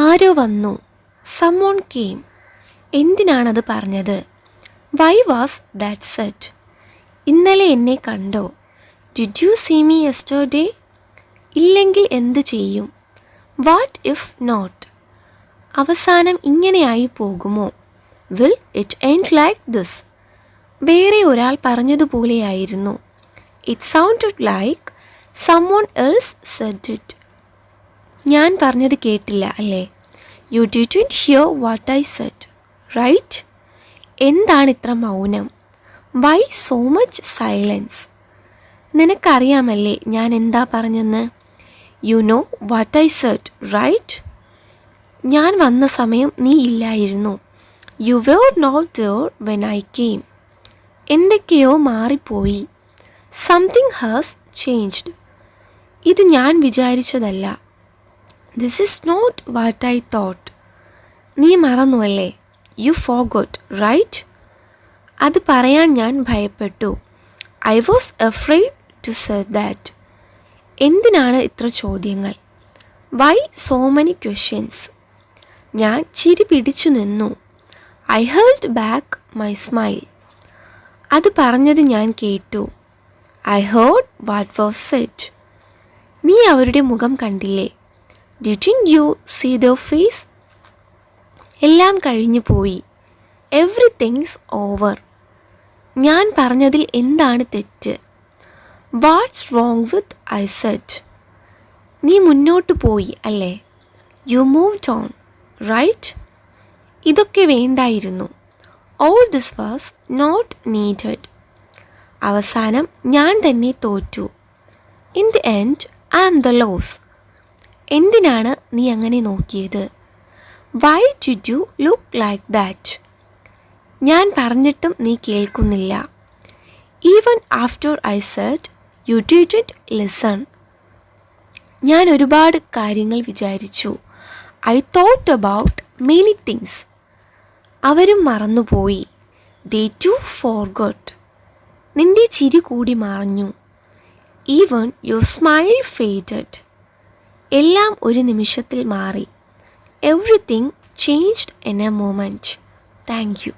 ആരോ വന്നു. someone came. എന്തിനാണത് പറഞ്ഞത്? why was that said? ഇന്നലെ എന്നെ കണ്ടോ? did you see me yesterday? ഇല്ലെങ്കിൽ എന്തു ചെയ്യും? what if not? അവസാനം ഇങ്ങനെയായി പോകുമോ? will it end like this? വേറെ ഒരാൾ പറഞ്ഞതുപോലെയായിരുന്നു. it sounded like someone else said it. ഞാൻ പറഞ്ഞത് കേട്ടില്ല അല്ലേ? you didn't hear what I said, right? എന്താണ് ഇത്ര മൗനം? why so much silence? നിനക്കറിയാമല്ലേ ഞാൻ എന്താ പറഞ്ഞെന്ന്? you know what I said, right? ഞാൻ വന്ന സമയം നീ ഇല്ലായിരുന്നു. you were not there when I came. എന്തൊക്കെയോ മാറിപ്പോയി. something has changed. ഇത് ഞാൻ വിചാരിച്ചതല്ല. this is not what I thought. നീ മറന്നുവല്ലേ? you forgot, right? അത് പറയാൻ ഞാൻ ഭയപ്പെട്ടു. I was afraid to say that. എന്തിനാണ് ഇത്ര ചോദ്യങ്ങൾ? why so many questions? ഞാൻ ചിരി പിടിച്ചു നിന്നു. I held back my smile. അത് പറഞ്ഞത് ഞാൻ കേട്ടു. I heard what was said. നീ അവരുടെ മുഖം കണ്ടില്ലേ? didn't you see their face? എല്ലാം കഴിഞ്ഞു പോയി. everything's over. ഞാൻ പറഞ്ഞതിൽ എന്താണ് തെറ്റ്? what's wrong with I said? നീ മുന്നോട്ട് പോയി അല്ലേ? you moved on, right? ഇതൊക്കെ വേണ്ടായിരുന്നു. all this was not needed. അവസാനം ഞാൻ തന്നെ തോറ്റു. in the end I am the loss. എന്തിനാണ് നീ അങ്ങനെ നോക്കിയത്? why did you look like that? ഞാൻ പറഞ്ഞിട്ടും നീ കേൾക്കുന്നില്ല. even after I said you didn't listen. ഞാൻ ഒരുപാട് കാര്യങ്ങൾ വിചാരിച്ചു. I thought about many things. അവരും മറന്നുപോയി. they too forgot. നിന്റെ ചിരി കൂടി മറഞ്ഞു. even your smile faded. എല്ലാം ഒരു നിമിഷത്തിൽ മാറി. everything changed in a moment. Thank you.